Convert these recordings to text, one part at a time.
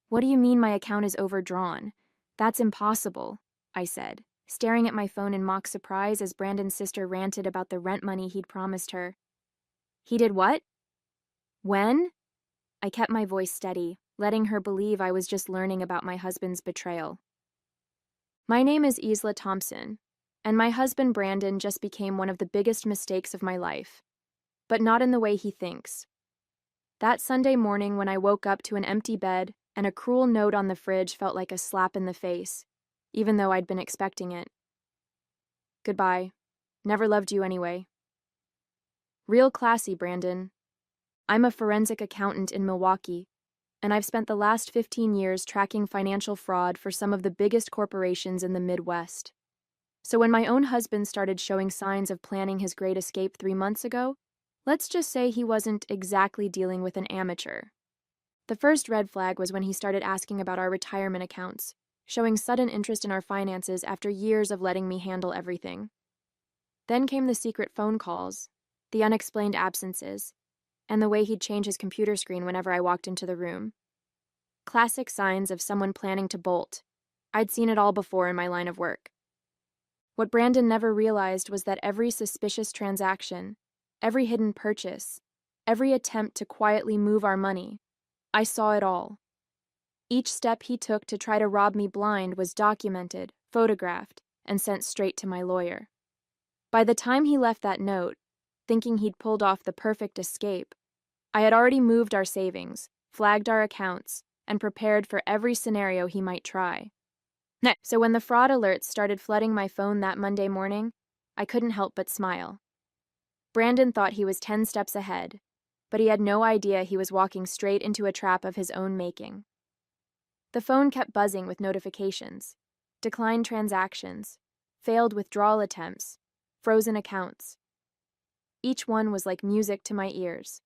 What do you mean my account is overdrawn? That's impossible, I said, staring at my phone in mock surprise as Brandon's sister ranted about the rent money he'd promised her. He did what? When? I kept my voice steady, letting her believe I was just learning about my husband's betrayal. My name is Isla Thompson, and my husband Brandon just became one of the biggest mistakes of my life. But not in the way he thinks. That Sunday morning when I woke up to an empty bed and a cruel note on the fridge felt like a slap in the face, even though I'd been expecting it. Goodbye. Never loved you anyway. Real classy, Brandon. I'm a forensic accountant in Milwaukee, and I've spent the last 15 years tracking financial fraud for some of the biggest corporations in the Midwest. So when my own husband started showing signs of planning his great escape 3 months ago, let's just say he wasn't exactly dealing with an amateur. The first red flag was when he started asking about our retirement accounts, showing sudden interest in our finances after years of letting me handle everything. Then came the secret phone calls, the unexplained absences, and the way he'd change his computer screen whenever I walked into the room. Classic signs of someone planning to bolt. I'd seen it all before in my line of work. What Brandon never realized was that every suspicious transaction, every hidden purchase, every attempt to quietly move our money, I saw it all. Each step he took to try to rob me blind was documented, photographed, and sent straight to my lawyer. By the time he left that note, thinking he'd pulled off the perfect escape, I had already moved our savings, flagged our accounts, and prepared for every scenario he might try. So when the fraud alerts started flooding my phone that Monday morning, I couldn't help but smile. Brandon thought he was 10 steps ahead, but he had no idea he was walking straight into a trap of his own making. The phone kept buzzing with notifications, declined transactions, failed withdrawal attempts, frozen accounts. Each one was like music to my ears.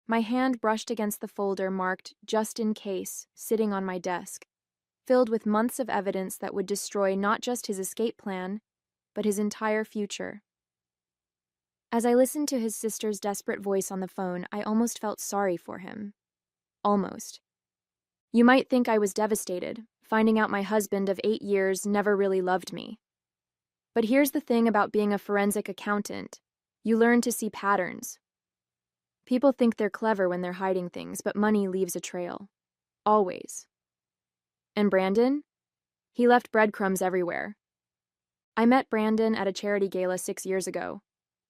My hand brushed against the folder marked "Just in Case" sitting on my desk, filled with months of evidence that would destroy not just his escape plan, but his entire future. As I listened to his sister's desperate voice on the phone, I almost felt sorry for him. Almost. You might think I was devastated, finding out my husband of 8 years never really loved me. But here's the thing about being a forensic accountant. You learn to see patterns. People think they're clever when they're hiding things, but money leaves a trail. Always. And Brandon? He left breadcrumbs everywhere. I met Brandon at a charity gala 6 years ago.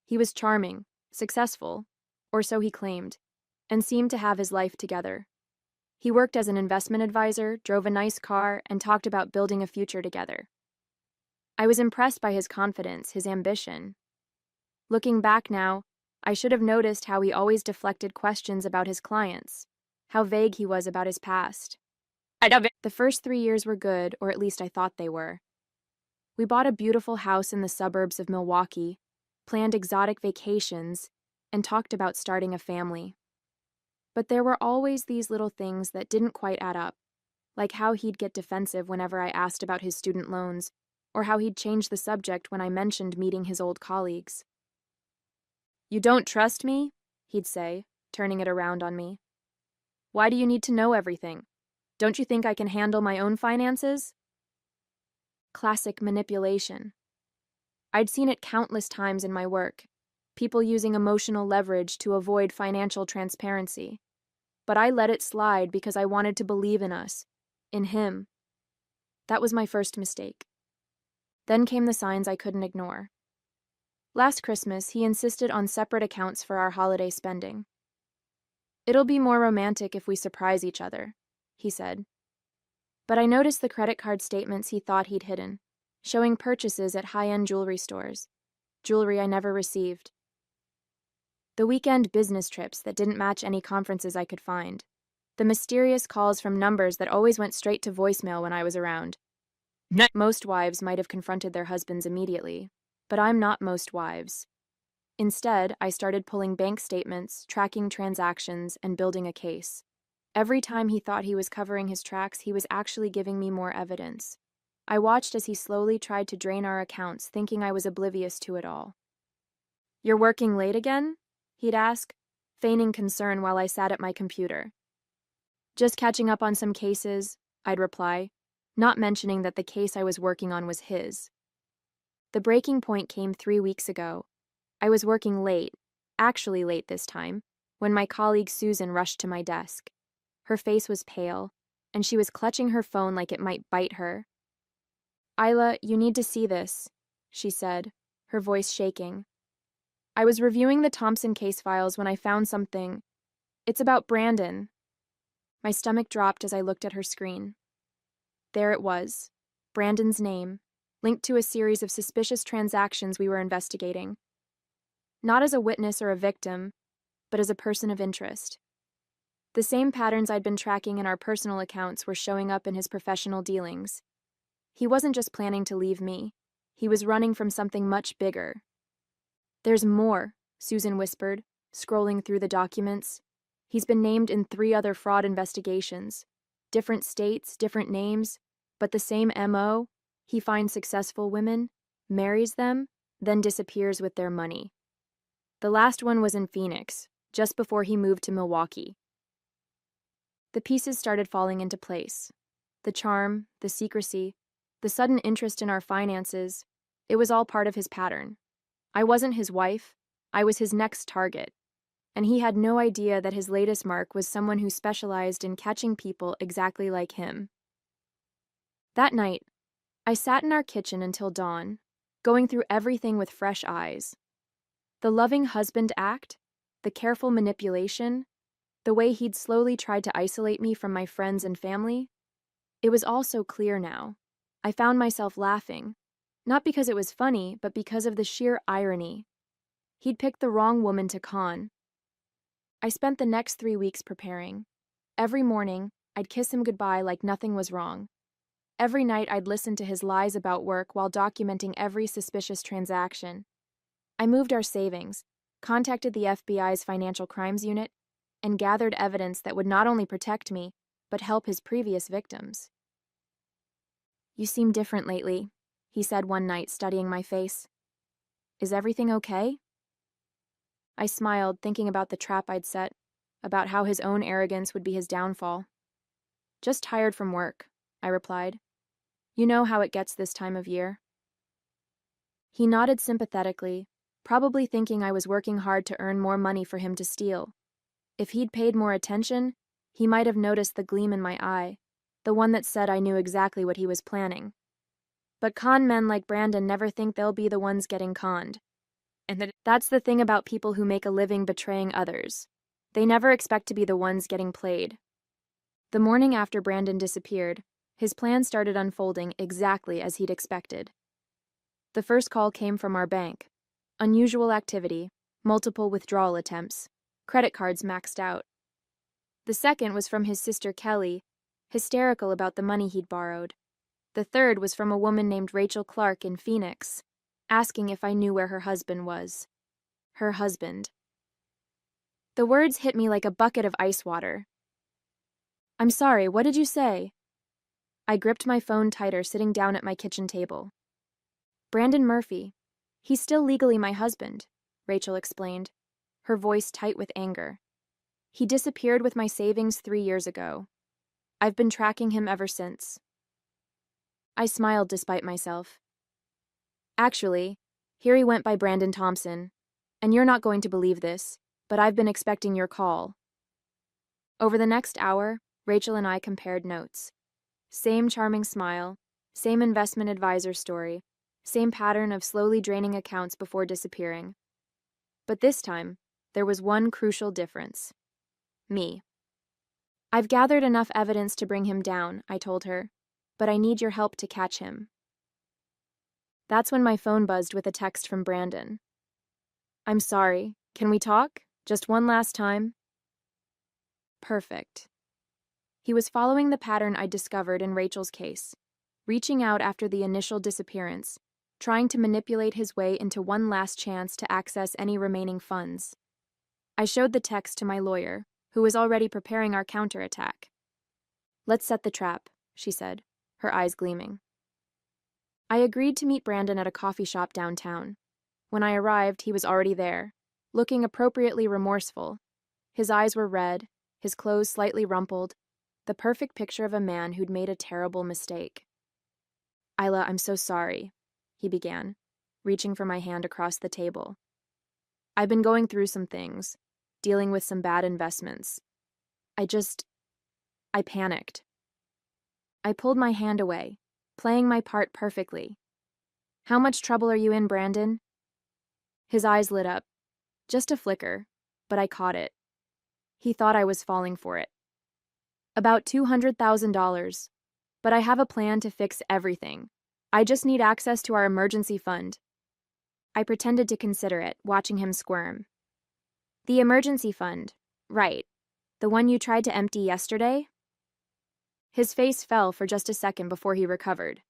He was charming, successful, or so he claimed, and seemed to have his life together. He worked as an investment advisor, drove a nice car, and talked about building a future together. I was impressed by his confidence, his ambition. Looking back now, I should have noticed how he always deflected questions about his clients, how vague he was about his past. The first 3 years were good, or at least I thought they were. We bought a beautiful house in the suburbs of Milwaukee, planned exotic vacations, and talked about starting a family. But there were always these little things that didn't quite add up, like how he'd get defensive whenever I asked about his student loans, or how he'd change the subject when I mentioned meeting his old colleagues. "You don't trust me?" he'd say, turning it around on me. "Why do you need to know everything? Don't you think I can handle my own finances?" Classic manipulation. I'd seen it countless times in my work, people using emotional leverage to avoid financial transparency. But I let it slide because I wanted to believe in us, in him. That was my first mistake. Then came the signs I couldn't ignore. Last Christmas, he insisted on separate accounts for our holiday spending. "It'll be more romantic if we surprise each other," he said. But I noticed the credit card statements he thought he'd hidden, showing purchases at high-end jewelry stores, jewelry I never received. The weekend business trips that didn't match any conferences I could find. The mysterious calls from numbers that always went straight to voicemail when I was around. Most wives might have confronted their husbands immediately, but I'm not most wives. Instead, I started pulling bank statements, tracking transactions, and building a case. Every time he thought he was covering his tracks, he was actually giving me more evidence. I watched as he slowly tried to drain our accounts, thinking I was oblivious to it all. "You're working late again?" he'd ask, feigning concern while I sat at my computer. Just catching up on some cases, I'd reply, not mentioning that the case I was working on was his. The breaking point came 3 weeks ago. I was working late, actually late this time, when my colleague Susan rushed to my desk. Her face was pale, and she was clutching her phone like it might bite her. "Isla, you need to see this," she said, her voice shaking. "I was reviewing the Thompson case files when I found something. It's about Brandon." My stomach dropped as I looked at her screen. There it was, Brandon's name, linked to a series of suspicious transactions we were investigating. Not as a witness or a victim, but as a person of interest. The same patterns I'd been tracking in our personal accounts were showing up in his professional dealings. He wasn't just planning to leave me. He was running from something much bigger. "There's more," Susan whispered, scrolling through the documents. "He's been named in 3 other fraud investigations. Different states, different names, but the same MO. He finds successful women, marries them, then disappears with their money. The last one was in Phoenix, just before he moved to Milwaukee." The pieces started falling into place. The charm, the secrecy, the sudden interest in our finances, it was all part of his pattern. I wasn't his wife, I was his next target. And he had no idea that his latest mark was someone who specialized in catching people exactly like him. That night, I sat in our kitchen until dawn, going through everything with fresh eyes. The loving husband act, the careful manipulation, the way he'd slowly tried to isolate me from my friends and family. It was all so clear now. I found myself laughing, not because it was funny, but because of the sheer irony. He'd picked the wrong woman to con. I spent the next 3 weeks preparing. Every morning, I'd kiss him goodbye like nothing was wrong. Every night, I'd listen to his lies about work while documenting every suspicious transaction. I moved our savings, contacted the FBI's Financial Crimes Unit, and gathered evidence that would not only protect me, but help his previous victims. "You seem different lately," he said one night, studying my face. "Is everything okay?" I smiled, thinking about the trap I'd set, about how his own arrogance would be his downfall. "Just tired from work," I replied. "You know how it gets this time of year." He nodded sympathetically, probably thinking I was working hard to earn more money for him to steal. If he'd paid more attention, he might have noticed the gleam in my eye, the one that said I knew exactly what he was planning. But con men like Brandon never think they'll be the ones getting conned. And that's the thing about people who make a living betraying others. They never expect to be the ones getting played. The morning after Brandon disappeared, his plan started unfolding exactly as he'd expected. The first call came from our bank. Unusual activity, multiple withdrawal attempts, credit cards maxed out. The second was from his sister Kelly, hysterical about the money he'd borrowed. The third was from a woman named Rachel Clark in Phoenix, asking if I knew where her husband was. Her husband. The words hit me like a bucket of ice water. "I'm sorry, what did you say?" I gripped my phone tighter, sitting down at my kitchen table. "Brandon Murphy. He's still legally my husband," Rachel explained, her voice tight with anger. "He disappeared with my savings 3 years ago. I've been tracking him ever since." I smiled despite myself. "Actually, here he went by Brandon Thompson. And you're not going to believe this, but I've been expecting your call." Over the next hour, Rachel and I compared notes. Same charming smile, same investment advisor story, same pattern of slowly draining accounts before disappearing. But this time, there was one crucial difference. Me. "I've gathered enough evidence to bring him down," I told her, "but I need your help to catch him." That's when my phone buzzed with a text from Brandon. "I'm sorry, can we talk? Just one last time?" Perfect. He was following the pattern I discovered in Rachel's case, reaching out after the initial disappearance, trying to manipulate his way into one last chance to access any remaining funds. I showed the text to my lawyer, who was already preparing our counterattack. "Let's set the trap," she said, her eyes gleaming. I agreed to meet Brandon at a coffee shop downtown. When I arrived, he was already there, looking appropriately remorseful. His eyes were red, his clothes slightly rumpled, the perfect picture of a man who'd made a terrible mistake. "Isla, I'm so sorry," he began, reaching for my hand across the table. "I've been going through some things, dealing with some bad investments. I panicked." I pulled my hand away, playing my part perfectly. "How much trouble are you in, Brandon?" His eyes lit up. Just a flicker, but I caught it. He thought I was falling for it. "About $200,000, but I have a plan to fix everything. I just need access to our emergency fund." I pretended to consider it, watching him squirm. "The emergency fund, right. The one you tried to empty yesterday?" His face fell for just a second before he recovered.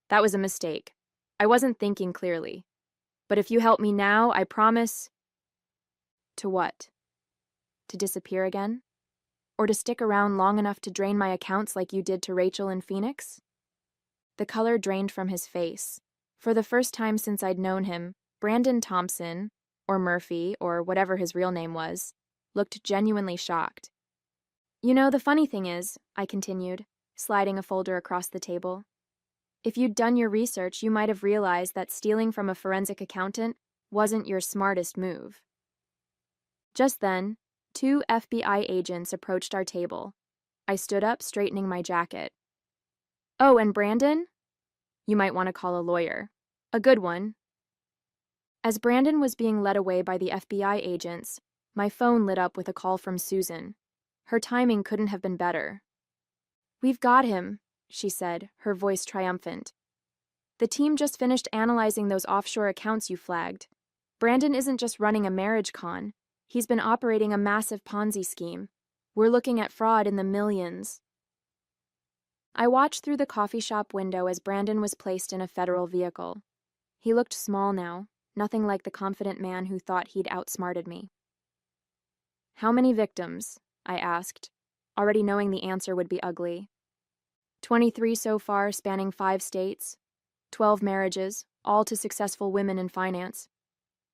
"That was a mistake. I wasn't thinking clearly. But if you help me now, I promise—" To what? To disappear again? Or to stick around long enough to drain my accounts like you did to Rachel in Phoenix? The color drained from his face. For the first time since I'd known him, Brandon Thompson, or Murphy, or whatever his real name was, looked genuinely shocked. "You know, the funny thing is," I continued, sliding a folder across the table, "if you'd done your research, you might have realized that stealing from a forensic accountant wasn't your smartest move." Just then, 2 FBI agents approached our table. I stood up, straightening my jacket. "Oh, and Brandon? You might want to call a lawyer. A good one." As Brandon was being led away by the FBI agents, my phone lit up with a call from Susan. Her timing couldn't have been better. "We've got him," she said, her voice triumphant. "The team just finished analyzing those offshore accounts you flagged. Brandon isn't just running a marriage con. He's been operating a massive Ponzi scheme. We're looking at fraud in the millions." I watched through the coffee shop window as Brandon was placed in a federal vehicle. He looked small now, nothing like the confident man who thought he'd outsmarted me. "How many victims?" I asked, already knowing the answer would be ugly. 23 so far, spanning 5 states. 12 marriages, all to successful women in finance.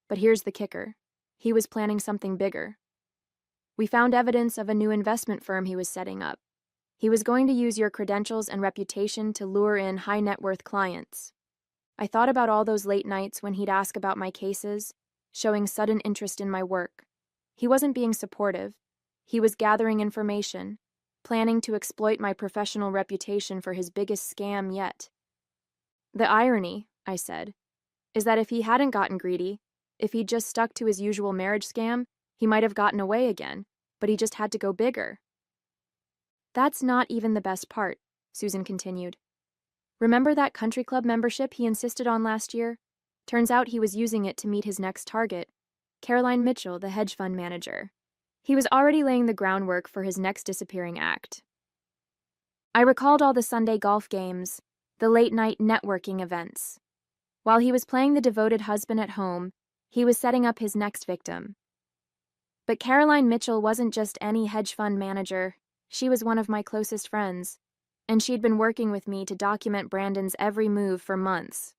But here's the kicker. He was planning something bigger. We found evidence of a new investment firm he was setting up. He was going to use your credentials and reputation to lure in high-net-worth clients. I thought about all those late nights when he'd ask about my cases, showing sudden interest in my work. He wasn't being supportive. He was gathering information, planning to exploit my professional reputation for his biggest scam yet. "The irony," I said, "is that if he hadn't gotten greedy, if he'd just stuck to his usual marriage scam, he might have gotten away again, but he just had to go bigger." "That's not even the best part," Susan continued. "Remember that country club membership he insisted on last year? Turns out he was using it to meet his next target, Caroline Mitchell, the hedge fund manager. He was already laying the groundwork for his next disappearing act." I recalled all the Sunday golf games, the late-night networking events. While he was playing the devoted husband at home, he was setting up his next victim. But Caroline Mitchell wasn't just any hedge fund manager. She was one of my closest friends, and she'd been working with me to document Brandon's every move for months.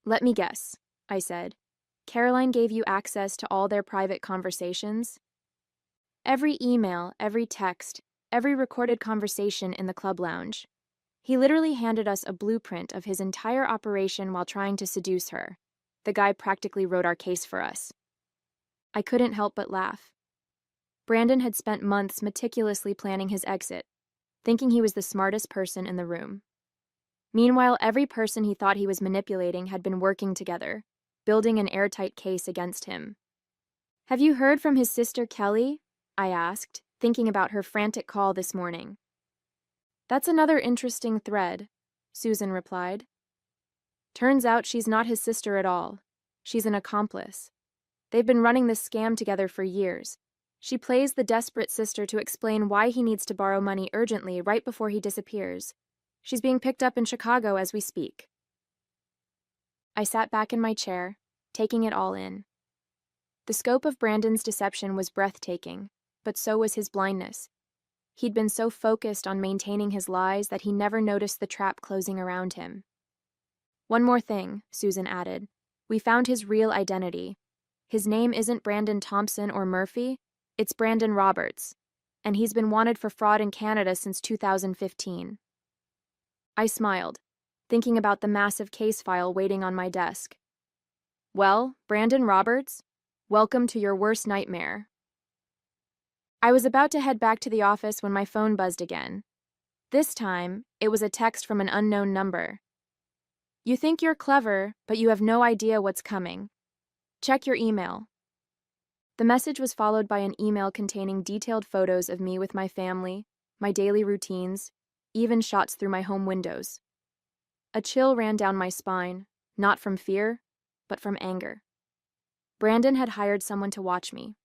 "Let me guess," I said. "Caroline gave you access to all their private conversations?" "Every email, every text, every recorded conversation in the club lounge. He literally handed us a blueprint of his entire operation while trying to seduce her. The guy practically wrote our case for us." I couldn't help but laugh. Brandon had spent months meticulously planning his exit, thinking he was the smartest person in the room. Meanwhile, every person he thought he was manipulating had been working together, building an airtight case against him. "Have you heard from his sister Kelly?" I asked, thinking about her frantic call this morning. "That's another interesting thread," Susan replied. "Turns out she's not his sister at all. She's an accomplice. They've been running this scam together for years. She plays the desperate sister to explain why he needs to borrow money urgently right before he disappears. She's being picked up in Chicago as we speak." I sat back in my chair, taking it all in. The scope of Brandon's deception was breathtaking, but so was his blindness. He'd been so focused on maintaining his lies that he never noticed the trap closing around him. "One more thing," Susan added. "We found his real identity. His name isn't Brandon Thompson or Murphy, it's Brandon Roberts. and he's been wanted for fraud in Canada since 2015. I smiled, thinking about the massive case file waiting on my desk. Well, Brandon Roberts, welcome to your worst nightmare. I was about to head back to the office when my phone buzzed again. This time, it was a text from an unknown number. You think you're clever, but you have no idea what's coming. Check your email. The message was followed by an email containing detailed photos of me with my family, my daily routines, even shots through my home windows. A chill ran down my spine, not from fear, but from anger. Brandon had hired someone to watch me.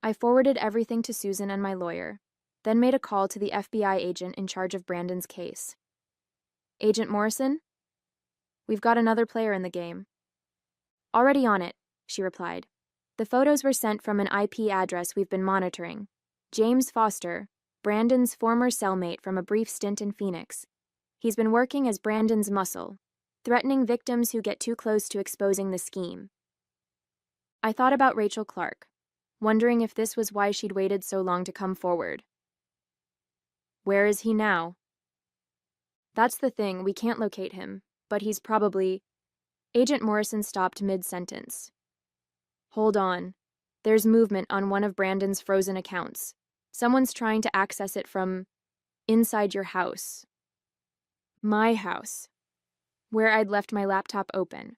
I forwarded everything to Susan and my lawyer, then made a call to the FBI agent in charge of Brandon's case. Agent Morrison? We've got another player in the game. Already on it, she replied. The photos were sent from an IP address we've been monitoring. James Foster, Brandon's former cellmate from a brief stint in Phoenix. He's been working as Brandon's muscle, threatening victims who get too close to exposing the scheme. I thought about Rachel Clark, wondering if this was why she'd waited so long to come forward. Where is he now? That's the thing, we can't locate him, but he's probably... Agent Morrison stopped mid-sentence. Hold on. There's movement on one of Brandon's frozen accounts. Someone's trying to access it from inside your house. My house. Where I'd left my laptop open.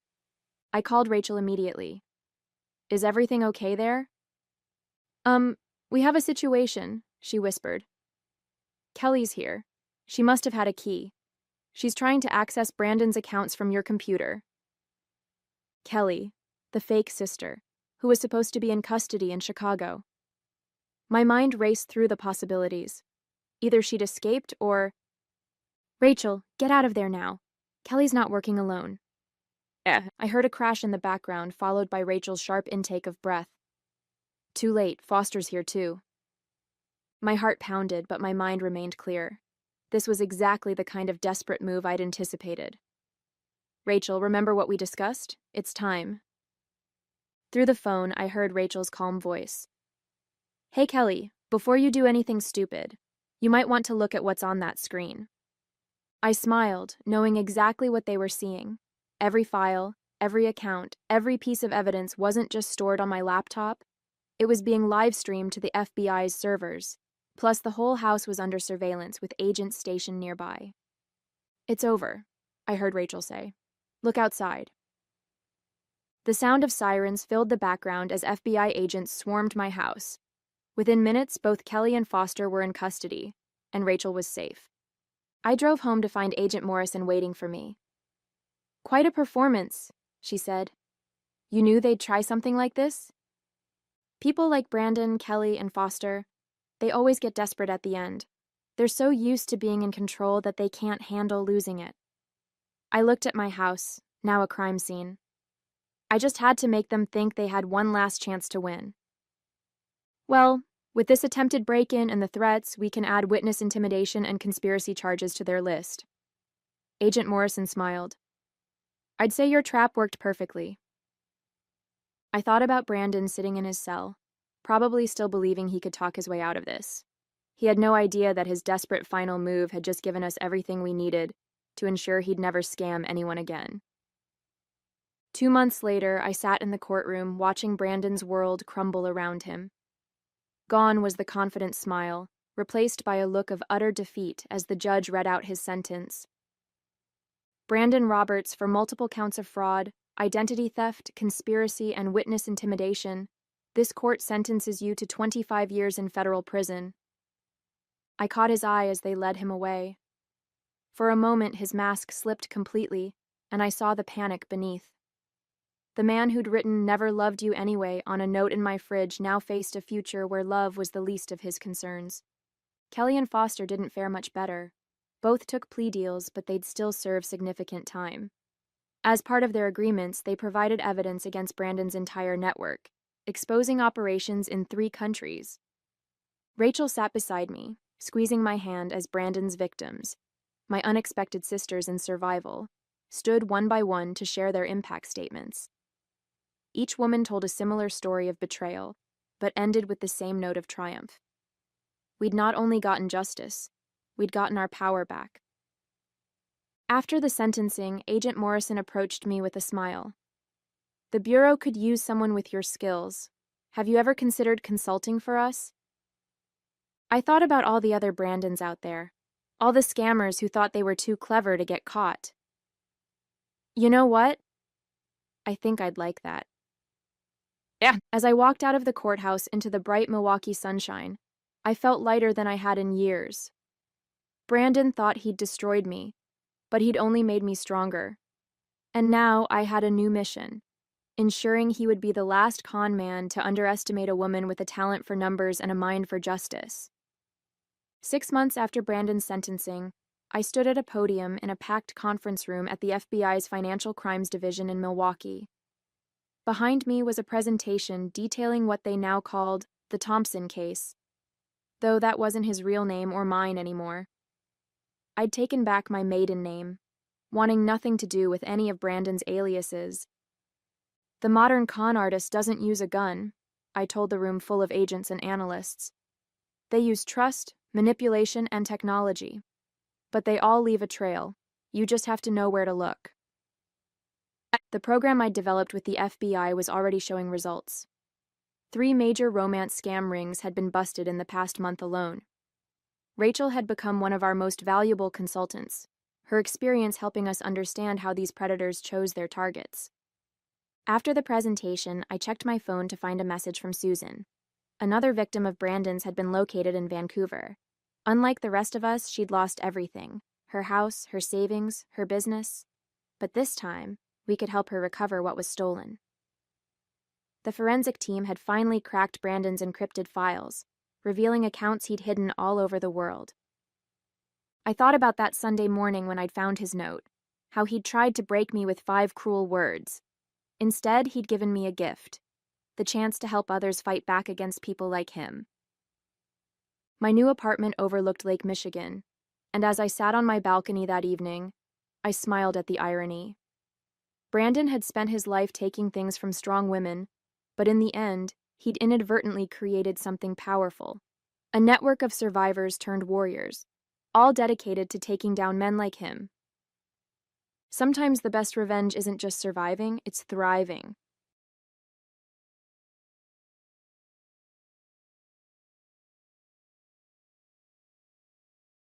I called Rachel immediately. Is everything okay there? We have a situation, she whispered. Kelly's here. She must have had a key. She's trying to access Brandon's accounts from your computer. Kelly, the fake sister, who was supposed to be in custody in Chicago. My mind raced through the possibilities. Either she'd escaped or... Rachel, get out of there now. Kelly's not working alone. I heard a crash in the background, followed by Rachel's sharp intake of breath. Too late, Foster's here too. My heart pounded, but my mind remained clear. This was exactly the kind of desperate move I'd anticipated. Rachel, remember what we discussed? It's time. Through the phone, I heard Rachel's calm voice. Hey, Kelly, before you do anything stupid, you might want to look at what's on that screen. I smiled, knowing exactly what they were seeing. Every file, every account, every piece of evidence wasn't just stored on my laptop. It was being live-streamed to the FBI's servers. Plus, the whole house was under surveillance with agents stationed nearby. It's over, I heard Rachel say. Look outside. The sound of sirens filled the background as FBI agents swarmed my house. Within minutes, both Kelly and Foster were in custody, and Rachel was safe. I drove home to find Agent Morrison waiting for me. Quite a performance, she said. You knew they'd try something like this? People like Brandon, Kelly, and Foster, they always get desperate at the end. They're so used to being in control that they can't handle losing it. I looked at my house, now a crime scene. I just had to make them think they had one last chance to win. Well, with this attempted break-in and the threats, we can add witness intimidation and conspiracy charges to their list. Agent Morrison smiled. I'd say your trap worked perfectly. I thought about Brandon sitting in his cell, probably still believing he could talk his way out of this. He had no idea that his desperate final move had just given us everything we needed to ensure he'd never scam anyone again. 2 months later, I sat in the courtroom watching Brandon's world crumble around him. Gone was the confident smile, replaced by a look of utter defeat as the judge read out his sentence. Brandon Roberts, for multiple counts of fraud, identity theft, conspiracy, and witness intimidation, this court sentences you to 25 years in federal prison. I caught his eye as they led him away. For a moment, his mask slipped completely, and I saw the panic beneath. The man who'd written "Never loved you anyway" on a note in my fridge now faced a future where love was the least of his concerns. Kelly and Foster didn't fare much better. Both took plea deals, but they'd still serve significant time. As part of their agreements, they provided evidence against Brandon's entire network, exposing operations in 3 countries. Rachel sat beside me, squeezing my hand as Brandon's victims, my unexpected sisters in survival, stood one by one to share their impact statements. Each woman told a similar story of betrayal, but ended with the same note of triumph. We'd not only gotten justice, we'd gotten our power back. After the sentencing, Agent Morrison approached me with a smile. The Bureau could use someone with your skills. Have you ever considered consulting for us? I thought about all the other Brandons out there, all the scammers who thought they were too clever to get caught. You know what? I think I'd like that. Yeah. As I walked out of the courthouse into the bright Milwaukee sunshine, I felt lighter than I had in years. Brandon thought he'd destroyed me, but he'd only made me stronger. And now I had a new mission, ensuring he would be the last con man to underestimate a woman with a talent for numbers and a mind for justice. 6 months after Brandon's sentencing, I stood at a podium in a packed conference room at the FBI's Financial Crimes Division in Milwaukee. Behind me was a presentation detailing what they now called the Thompson case, though that wasn't his real name or mine anymore. I'd taken back my maiden name, wanting nothing to do with any of Brandon's aliases. The modern con artist doesn't use a gun, I told the room full of agents and analysts. They use trust, manipulation, and technology. But they all leave a trail. You just have to know where to look. The program I'd developed with the FBI was already showing results. 3 major romance scam rings had been busted in the past month alone. Rachel had become one of our most valuable consultants, her experience helping us understand how these predators chose their targets. After the presentation, I checked my phone to find a message from Susan. Another victim of Brandon's had been located in Vancouver. Unlike the rest of us, she'd lost everything: her house, her savings, her business. But this time, we could help her recover what was stolen. The forensic team had finally cracked Brandon's encrypted files, revealing accounts he'd hidden all over the world. I thought about that Sunday morning when I'd found his note, how he'd tried to break me with 5 cruel words. Instead, he'd given me a gift: the chance to help others fight back against people like him. My new apartment overlooked Lake Michigan, and as I sat on my balcony that evening, I smiled at the irony. Brandon had spent his life taking things from strong women, but in the end, he'd inadvertently created something powerful: a network of survivors turned warriors, all dedicated to taking down men like him. Sometimes the best revenge isn't just surviving, it's thriving.